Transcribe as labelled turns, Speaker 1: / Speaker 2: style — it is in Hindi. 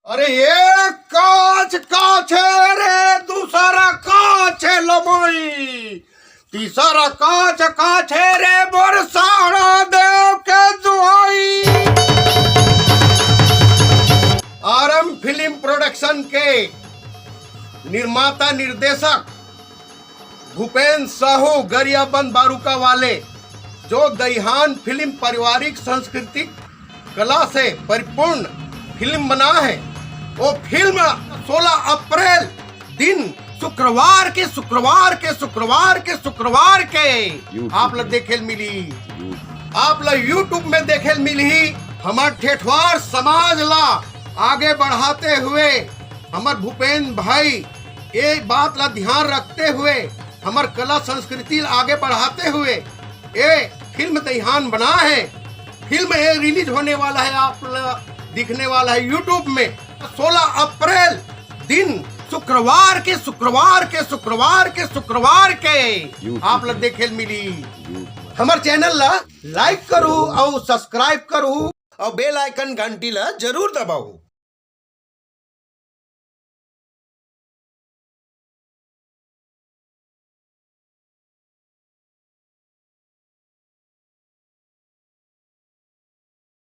Speaker 1: अरे एक काच काच है रे, दूसरा काच है लमोई, तीसरा काच काच है रे, बरसाना देव के दुआई। आरएम फिल्म प्रोडक्शन के निर्माता निर्देशक भूपेंद्र साहू गरियाबंद बारूका वाले, जो दईहान फिल्म पारिवारिक सांस्कृतिक कला से परिपूर्ण फिल्म बना है, वो फिल्म 16 अप्रैल दिन शुक्रवार के आप लोग देखे मिली, आप लोग यूट्यूब में देखे मिली। हमार ठेठवार समाज ला आगे बढ़ाते हुए हमार भूपेंद्र भाई ये बात ला ध्यान रखते हुए हमार कला संस्कृति आगे बढ़ाते हुए ये फिल्म दईहान बना है। फिल्म ये रिलीज होने वाला है, आप दिखने वाला है यूट्यूब में 16 अप्रैल दिन शुक्रवार के आप लोग देखे मिली। हमारे चैनल ला लाइक करू और सब्सक्राइब करू और बेल आइकन घंटी ला जरूर दबाऊ।